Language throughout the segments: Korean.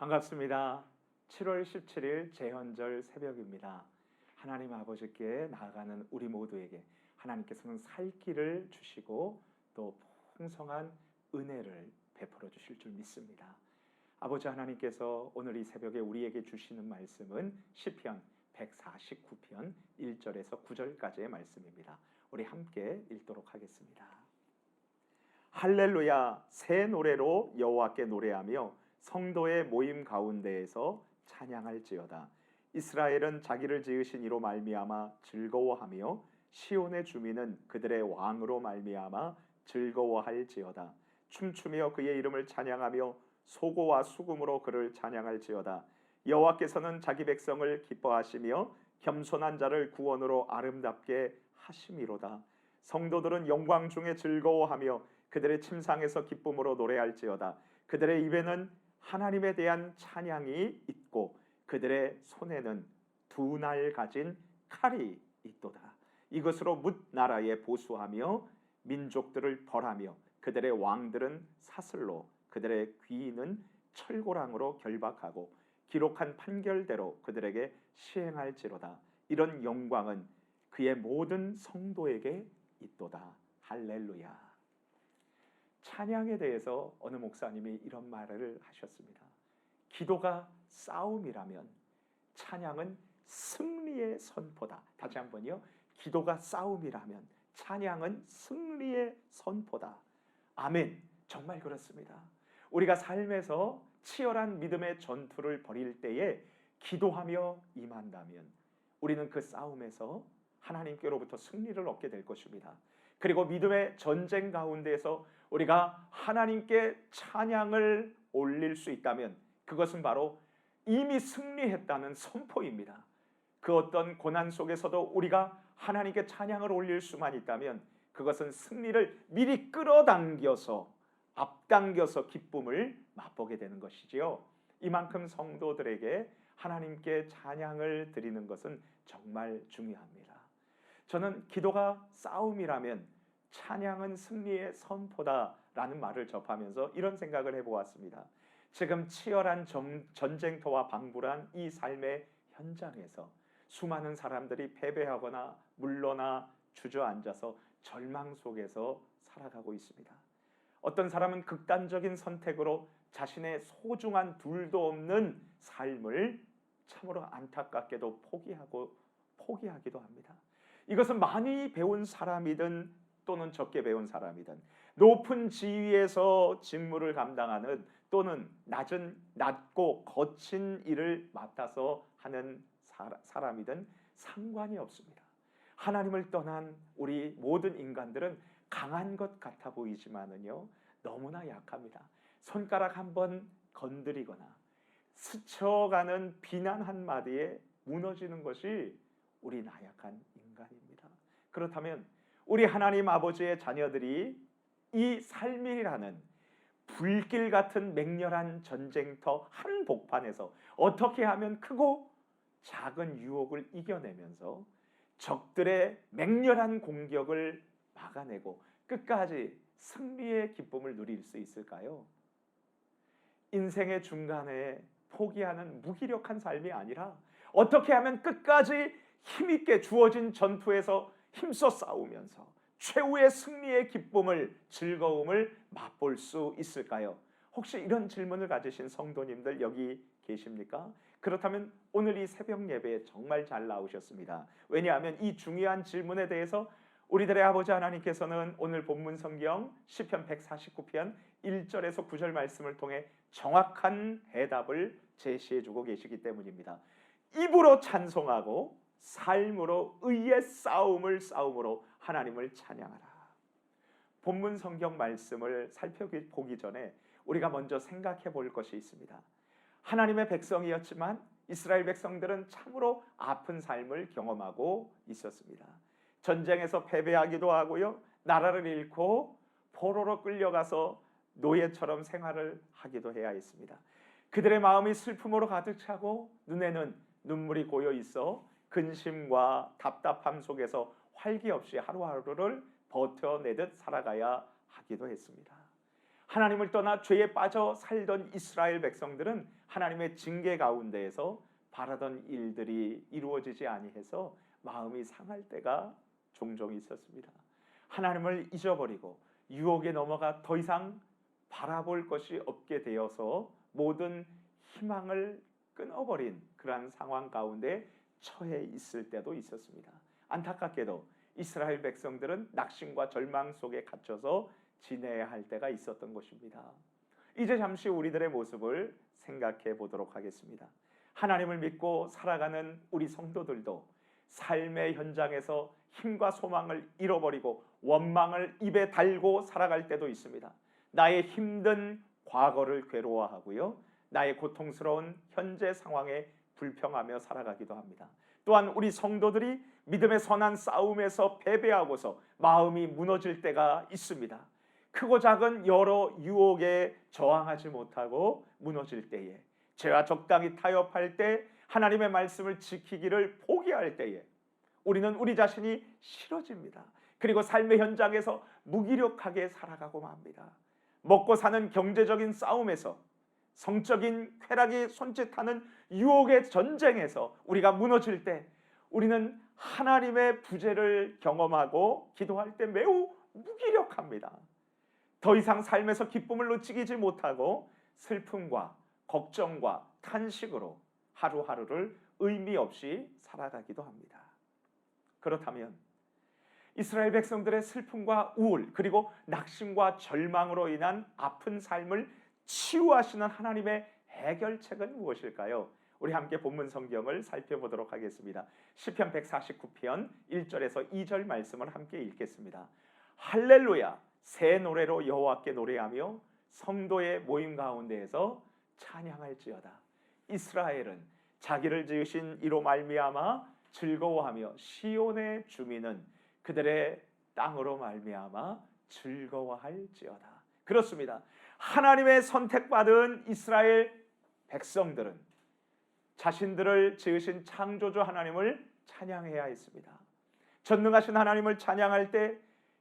반갑습니다. 7월 17일 제헌절 새벽입니다. 하나님 아버지께 나아가는 우리 모두에게 하나님께서는 살 길을 주시고 또 풍성한 은혜를 베풀어 주실 줄 믿습니다. 아버지 하나님께서 오늘 이 새벽에 우리에게 주시는 말씀은 시편 149편 1절에서 9절까지의 말씀입니다. 우리 함께 읽도록 하겠습니다. 할렐루야, 새 노래로 여호와께 노래하며 성도의 모임 가운데에서 찬양할지어다. 이스라엘은 자기를 지으신 이로 말미암아 즐거워하며 시온의 주민은 그들의 왕으로 말미암아 즐거워할지어다. 춤추며 그의 이름을 찬양하며 소고와 수금으로 그를 찬양할지어다. 여호와께서는 자기 백성을 기뻐하시며 겸손한 자를 구원으로 아름답게 하심이로다. 성도들은 영광 중에 즐거워하며 그들의 침상에서 기쁨으로 노래할지어다. 그들의 입에는 하나님에 대한 찬양이 있고 그들의 손에는 두 날 가진 칼이 있도다. 이것으로 뭇 나라에 보수하며 민족들을 벌하며 그들의 왕들은 사슬로 그들의 귀인은 철고랑으로 결박하고 기록한 판결대로 그들에게 시행할지로다. 이런 영광은 그의 모든 성도에게 있도다. 할렐루야. 찬양에 대해서 어느 목사님이 이런 말을 하셨습니다. 기도가 싸움이라면 찬양은 승리의 선포다. 다시 한번요. 기도가 싸움이라면 찬양은 승리의 선포다. 아멘. 정말 그렇습니다. 우리가 삶에서 치열한 믿음의 전투를 벌일 때에 기도하며 임한다면 우리는 그 싸움에서 하나님께로부터 승리를 얻게 될 것입니다. 그리고 믿음의 전쟁 가운데에서 우리가 하나님께 찬양을 올릴 수 있다면 그것은 바로 이미 승리했다는 선포입니다. 그 어떤 고난 속에서도 우리가 하나님께 찬양을 올릴 수만 있다면 그것은 승리를 미리 끌어당겨서 앞당겨서 기쁨을 맛보게 되는 것이지요. 이만큼 성도들에게 하나님께 찬양을 드리는 것은 정말 중요합니다. 저는 기도가 싸움이라면 찬양은 승리의 선포다라는 말을 접하면서 이런 생각을 해보았습니다. 지금 치열한 전쟁터와 방불한 이 삶의 현장에서 수많은 사람들이 패배하거나 물러나 주저앉아서 절망 속에서 살아가고 있습니다. 어떤 사람은 극단적인 선택으로 자신의 소중한 둘도 없는 삶을 참으로 안타깝게도 포기하기도 합니다. 이것은 많이 배운 사람이든 또는 적게 배운 사람이든 높은 지위에서 직무를 감당하는 또는 낮고 거친 일을 맡아서 하는 사람이든 상관이 없습니다. 하나님을 떠난 우리 모든 인간들은 강한 것 같아 보이지만은요 너무나 약합니다. 손가락 한번 건드리거나 스쳐가는 비난 한마디에 무너지는 것이 우리 나약한 인간입니다. 그렇다면 우리 하나님 아버지의 자녀들이 이 삶이라는 불길 같은 맹렬한 전쟁터 한복판에서 어떻게 하면 크고 작은 유혹을 이겨내면서 적들의 맹렬한 공격을 막아내고 끝까지 승리의 기쁨을 누릴 수 있을까요? 인생의 중간에 포기하는 무기력한 삶이 아니라 어떻게 하면 끝까지 힘있게 주어진 전투에서 힘써 싸우면서 최후의 승리의 기쁨을 즐거움을 맛볼 수 있을까요? 혹시 이런 질문을 가지신 성도님들 여기 계십니까? 그렇다면 오늘 이 새벽 예배에 정말 잘 나오셨습니다. 왜냐하면 이 중요한 질문에 대해서 우리들의 아버지 하나님께서는 오늘 본문 성경 시편 149편 1절에서 9절 말씀을 통해 정확한 해답을 제시해주고 계시기 때문입니다. 입으로 찬송하고 삶으로 의의 싸움으로 하나님을 찬양하라. 본문 성경 말씀을 살펴보기 전에 우리가 먼저 생각해 볼 것이 있습니다. 하나님의 백성이었지만 이스라엘 백성들은 참으로 아픈 삶을 경험하고 있었습니다. 전쟁에서 패배하기도 하고요, 나라를 잃고 포로로 끌려가서 노예처럼 생활을 하기도 해야 했습니다. 그들의 마음이 슬픔으로 가득 차고 눈에는 눈물이 고여 있어 근심과 답답함 속에서 활기 없이 하루하루를 버텨내듯 살아가야 하기도 했습니다. 하나님을 떠나 죄에 빠져 살던 이스라엘 백성들은 하나님의 징계 가운데에서 바라던 일들이 이루어지지 아니해서 마음이 상할 때가 종종 있었습니다. 하나님을 잊어버리고 유혹에 넘어가 더 이상 바라볼 것이 없게 되어서 모든 희망을 끊어버린 그러한 상황 가운데 처해 있을 때도 있었습니다. 안타깝게도 이스라엘 백성들은 낙심과 절망 속에 갇혀서 지내야 할 때가 있었던 것입니다. 이제 잠시 우리들의 모습을 생각해 보도록 하겠습니다. 하나님을 믿고 살아가는 우리 성도들도 삶의 현장에서 힘과 소망을 잃어버리고 원망을 입에 달고 살아갈 때도 있습니다. 나의 힘든 과거를 괴로워하고요, 나의 고통스러운 현재 상황에 불평하며 살아가기도 합니다. 또한 우리 성도들이 믿음의 선한 싸움에서 패배하고서 마음이 무너질 때가 있습니다. 크고 작은 여러 유혹에 저항하지 못하고 무너질 때에, 죄와 적당히 타협할 때, 하나님의 말씀을 지키기를 포기할 때에 우리는 우리 자신이 싫어집니다. 그리고 삶의 현장에서 무기력하게 살아가고 맙니다. 먹고 사는 경제적인 싸움에서, 성적인 쾌락이 손짓하는 유혹의 전쟁에서 우리가 무너질 때 우리는 하나님의 부재를 경험하고 기도할 때 매우 무기력합니다. 더 이상 삶에서 기쁨을 놓치지 못하고 슬픔과 걱정과 탄식으로 하루하루를 의미 없이 살아가기도 합니다. 그렇다면 이스라엘 백성들의 슬픔과 우울, 그리고 낙심과 절망으로 인한 아픈 삶을 치유하시는 하나님의 해결책은 무엇일까요? 우리 함께 본문 성경을 살펴보도록 하겠습니다. 시편 149편 1절에서 2절 말씀을 함께 읽겠습니다. 할렐루야, 새 노래로 여호와께 노래하며 성도의 모임 가운데에서 찬양할지어다. 이스라엘은 자기를 지으신 이로 말미암아 즐거워하며 시온의 주민은 그들의 땅으로 말미암아 즐거워할지어다. 그렇습니다. 하나님의 선택받은 이스라엘 백성들은 자신들을 지으신 창조주 하나님을 찬양해야 했습니다. 전능하신 하나님을 찬양할 때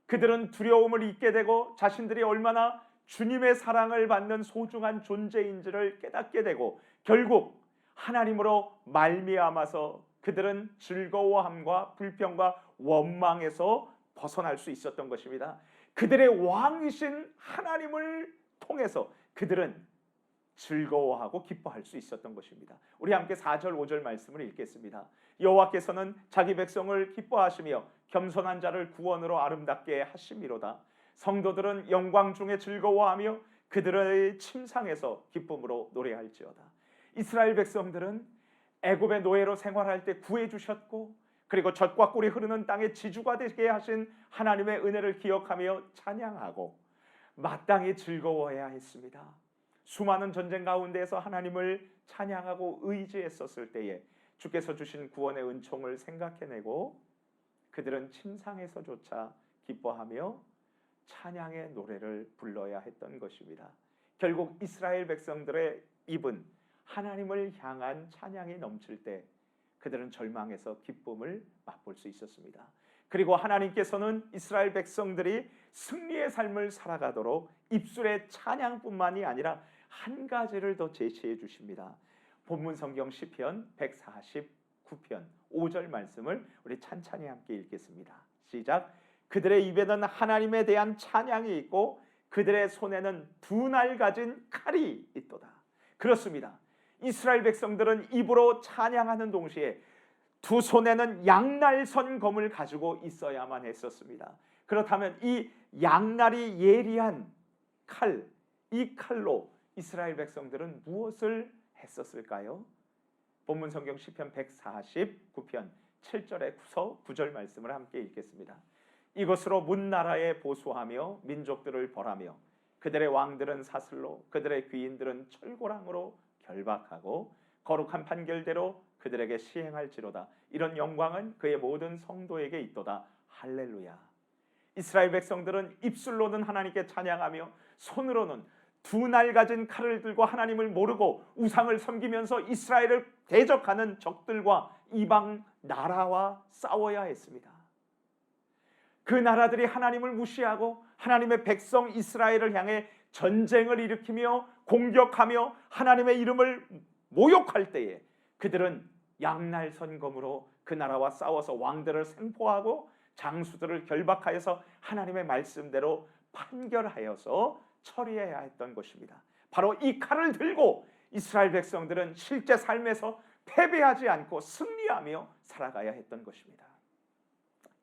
그들은 두려움을 잊게 되고 자신들이 얼마나 주님의 사랑을 받는 소중한 존재인지를 깨닫게 되고 결국 하나님으로 말미암아서 그들은 즐거워함과 불평과 원망에서 벗어날 수 있었던 것입니다. 그들의 왕이신 하나님을 통해서 그들은 즐거워하고 기뻐할 수 있었던 것입니다. 우리 함께 4절 5절 말씀을 읽겠습니다. 여호와께서는 자기 백성을 기뻐하시며 겸손한 자를 구원으로 아름답게 하심이로다. 성도들은 영광 중에 즐거워하며 그들의 침상에서 기쁨으로 노래할지어다. 이스라엘 백성들은 애굽의 노예로 생활할 때 구해 주셨고, 그리고 젖과 꿀이 흐르는 땅에 지주가 되게 하신 하나님의 은혜를 기억하며 찬양하고 마땅히 즐거워해야 했습니다. 수많은 전쟁 가운데에서 하나님을 찬양하고 의지했었을 때에 주께서 주신 구원의 은총을 생각해내고 그들은 침상에서조차 기뻐하며 찬양의 노래를 불러야 했던 것입니다. 결국 이스라엘 백성들의 입은 하나님을 향한 찬양이 넘칠 때 그들은 절망에서 기쁨을 맛볼 수 있었습니다. 그리고 하나님께서는 이스라엘 백성들이 승리의 삶을 살아가도록 입술의 찬양뿐만이 아니라 한 가지를 더 제시해 주십니다. 본문 성경 시편 149편 5절 말씀을 우리 찬찬히 함께 읽겠습니다. 시작. 그들의 입에는 하나님에 대한 찬양이 있고 그들의 손에는 두 날 가진 칼이 있도다. 그렇습니다. 이스라엘 백성들은 입으로 찬양하는 동시에 두 손에는 양날선 검을 가지고 있어야만 했었습니다. 그렇다면 이 양날이 예리한 칼, 이 칼로 이스라엘 백성들은 무엇을 했었을까요? 본문 성경 시편 149편 7절에서 9절 말씀을 함께 읽겠습니다. 이것으로 문 나라에 보수하며 민족들을 벌하며 그들의 왕들은 사슬로 그들의 귀인들은 철고랑으로 결박하고 거룩한 판결대로 그들에게 시행할지로다. 이런 영광은 그의 모든 성도에게 있도다. 할렐루야. 이스라엘 백성들은 입술로는 하나님께 찬양하며 손으로는 두 날 가진 칼을 들고 하나님을 모르고 우상을 섬기면서 이스라엘을 대적하는 적들과 이방 나라와 싸워야 했습니다. 그 나라들이 하나님을 무시하고 하나님의 백성 이스라엘을 향해 전쟁을 일으키며 공격하며 하나님의 이름을 모욕할 때에 그들은 양날선 검으로 그 나라와 싸워서 왕들을 생포하고 장수들을 결박하여서 하나님의 말씀대로 판결하여서 처리해야 했던 것입니다. 바로 이 칼을 들고 이스라엘 백성들은 실제 삶에서 패배하지 않고 승리하며 살아가야 했던 것입니다.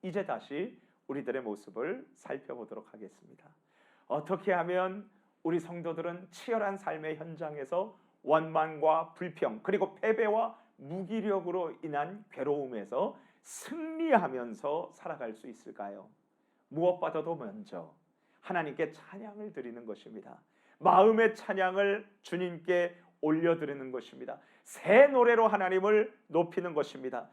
이제 다시 우리들의 모습을 살펴보도록 하겠습니다. 어떻게 하면 우리 성도들은 치열한 삶의 현장에서 원망과 불평 그리고 패배와 무기력으로 인한 괴로움에서 승리하면서 살아갈 수 있을까요? 무엇보다도 먼저 하나님께 찬양을 드리는 것입니다. 마음의 찬양을 주님께 올려드리는 것입니다. 새 노래로 하나님을 높이는 것입니다.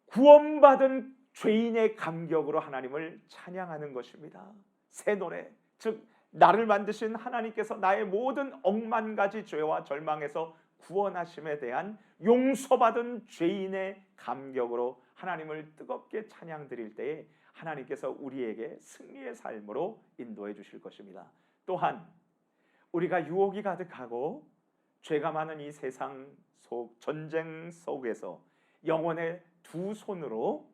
구원받은 죄인의 감격으로 하나님을 찬양하는 것입니다. 새 노래, 즉 나를 만드신 하나님께서 나의 모든 억만 가지 죄와 절망에서 구원하심에 대한 용서받은 죄인의 감격으로 하나님을 뜨겁게 찬양 드릴 때에 하나님께서 우리에게 승리의 삶으로 인도해 주실 것입니다. 또한 우리가 유혹이 가득하고 죄가 많은 이 세상 속 전쟁 속에서 영혼의 두 손으로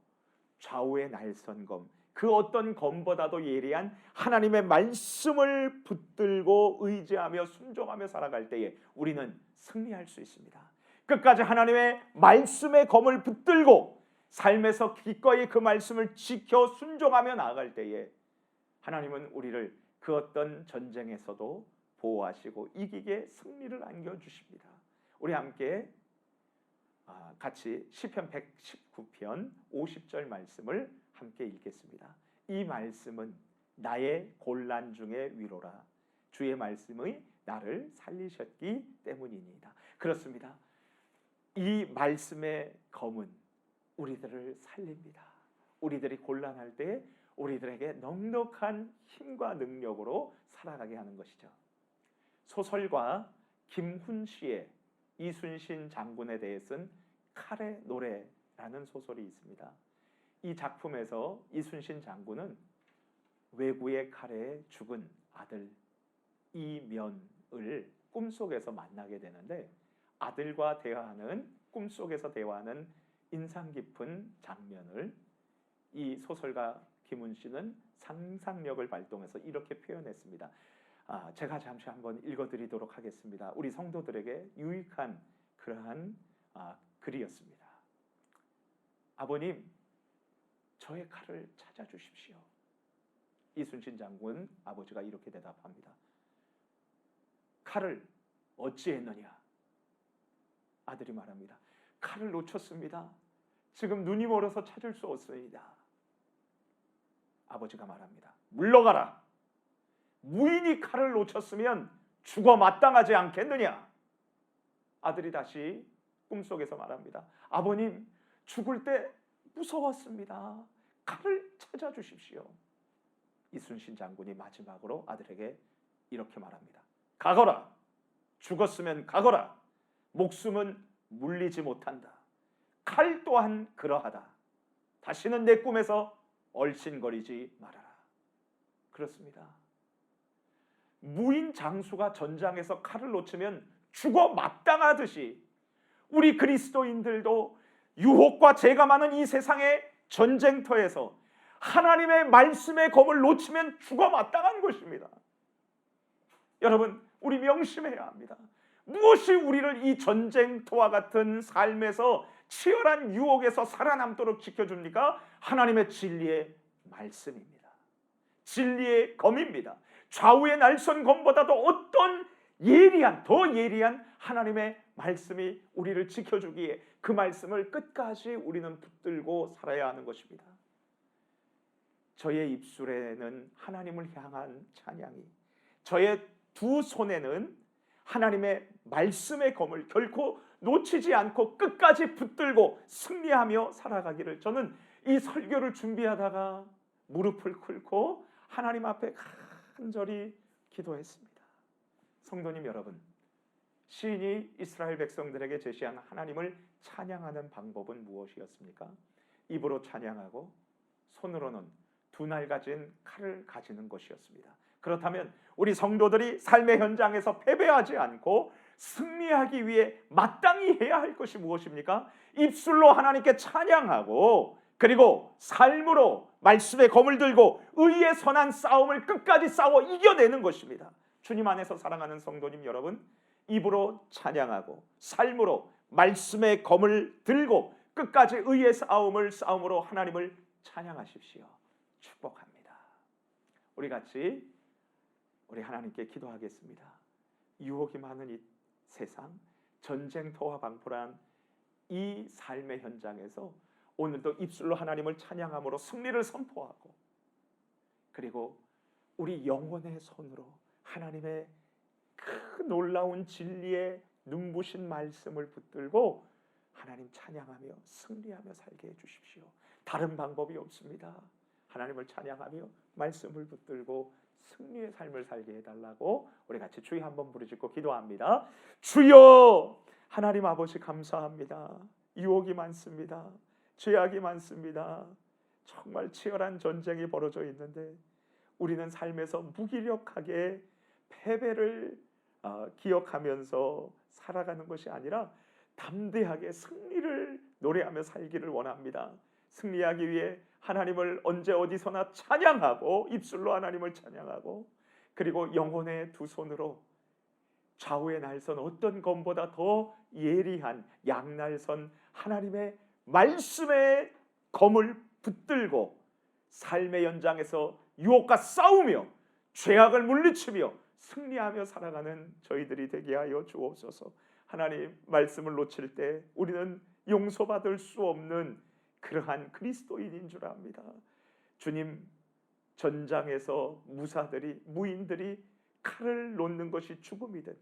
좌우의 날선검, 그 어떤 검보다도 예리한 하나님의 말씀을 붙들고 의지하며 순종하며 살아갈 때에 우리는 승리할 수 있습니다. 끝까지 하나님의 말씀의 검을 붙들고 삶에서 기꺼이 그 말씀을 지켜 순종하며 나아갈 때에 하나님은 우리를 그 어떤 전쟁에서도 보호하시고 이기게 승리를 안겨주십니다. 우리 함께 같이 시편 119편 50절 말씀을 함께 읽겠습니다. 이 말씀은 나의 곤란 중에 위로라. 주의 말씀이 나를 살리셨기 때문이니이다. 그렇습니다. 이 말씀의 검은 우리들을 살립니다. 우리들이 곤란할 때 우리들에게 넉넉한 힘과 능력으로 살아가게 하는 것이죠. 소설가 김훈 씨의 이순신 장군에 대해 쓴 칼의 노래라는 소설이 있습니다. 이 작품에서 이순신 장군은 왜구의 칼에 죽은 아들 이면을 꿈속에서 만나게 되는데 아들과 꿈속에서 대화하는 인상 깊은 장면을 이 소설가 김훈 씨는 상상력을 발동해서 이렇게 표현했습니다. 제가 잠시 한번 읽어드리도록 하겠습니다. 우리 성도들에게 유익한 그러한 글이었습니다. 아버님, 저의 칼을 찾아주십시오. 이순신 장군 아버지가 이렇게 대답합니다. 칼을 어찌했느냐? 아들이 말합니다. 칼을 놓쳤습니다. 지금 눈이 멀어서 찾을 수 없습니다. 아버지가 말합니다. 물러가라. 무인이 칼을 놓쳤으면 죽어 마땅하지 않겠느냐? 아들이 다시 꿈속에서 말합니다. 아버님, 죽을 때 무서웠습니다. 칼을 찾아주십시오. 이순신 장군이 마지막으로 아들에게 이렇게 말합니다. 가거라. 죽었으면 가거라. 목숨은 물리지 못한다. 칼 또한 그러하다. 다시는 내 꿈에서 얼씬거리지 말아라. 그렇습니다. 무인 장수가 전장에서 칼을 놓치면 죽어 마땅하듯이 우리 그리스도인들도 유혹과 죄가 많은 이 세상의 전쟁터에서 하나님의 말씀의 검을 놓치면 죽어 마땅한 것입니다. 여러분, 우리 명심해야 합니다. 무엇이 우리를 이 전쟁터와 같은 삶에서 치열한 유혹에서 살아남도록 지켜줍니까? 하나님의 진리의 말씀입니다. 진리의 검입니다. 좌우의 날선 검보다도 어떤 더 예리한 하나님의 말씀이 우리를 지켜주기에 그 말씀을 끝까지 우리는 붙들고 살아야 하는 것입니다. 저의 입술에는 하나님을 향한 찬양이, 저의 두 손에는 하나님의 말씀의 검을 결코 놓치지 않고 끝까지 붙들고 승리하며 살아가기를, 저는 이 설교를 준비하다가 무릎을 꿇고 하나님 앞에 간절히 기도했습니다. 성도님 여러분, 시인이 이스라엘 백성들에게 제시한 하나님을 찬양하는 방법은 무엇이었습니까? 입으로 찬양하고 손으로는 두 날 가진 칼을 가지는 것이었습니다. 그렇다면 우리 성도들이 삶의 현장에서 패배하지 않고 승리하기 위해 마땅히 해야 할 것이 무엇입니까? 입술로 하나님께 찬양하고 그리고 삶으로 말씀의 검을 들고 의의 선한 싸움을 끝까지 싸워 이겨내는 것입니다. 주님 안에서 사랑하는 성도님 여러분, 입으로 찬양하고 삶으로 말씀의 검을 들고 끝까지 의의 싸움으로 하나님을 찬양하십시오. 축복합니다. 우리 같이 우리 하나님께 기도하겠습니다. 유혹이 많은 이 세상, 전쟁터와 방불한 이 삶의 현장에서 오늘도 입술로 하나님을 찬양함으로 승리를 선포하고 그리고 우리 영혼의 손으로 하나님의 그 놀라운 진리의 눈부신 말씀을 붙들고 하나님 찬양하며 승리하며 살게 해주십시오. 다른 방법이 없습니다. 하나님을 찬양하며 말씀을 붙들고 승리의 삶을 살게 해달라고 우리 같이 주여 한번 부르짖고 기도합니다. 주여, 하나님 아버지 감사합니다. 유혹이 많습니다. 죄악이 많습니다. 정말 치열한 전쟁이 벌어져 있는데 우리는 삶에서 무기력하게 패배를 기억하면서 살아가는 것이 아니라 담대하게 승리를 노래하며 살기를 원합니다. 승리하기 위해 하나님을 언제 어디서나 찬양하고 입술로 하나님을 찬양하고 그리고 영혼의 두 손으로 좌우의 날선 어떤 검보다 더 예리한 양날선 하나님의 말씀의 검을 붙들고 삶의 현장에서 유혹과 싸우며 죄악을 물리치며 승리하며 살아가는 저희들이 되게 하여 주옵소서. 하나님 말씀을 놓칠 때 우리는 용서받을 수 없는 그러한 그리스도인인 줄 압니다. 주님, 전장에서 무인들이 칼을 놓는 것이 죽음이든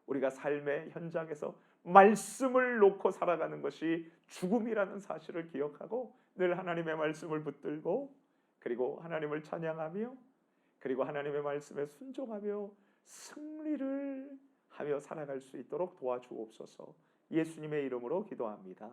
우리가 삶의 현장에서 말씀을 놓고 살아가는 것이 죽음이라는 사실을 기억하고 늘 하나님의 말씀을 붙들고 그리고 하나님을 찬양하며 그리고 하나님의 말씀에 순종하며 승리를 하며 살아갈 수 있도록 도와주옵소서. 예수님의 이름으로 기도합니다.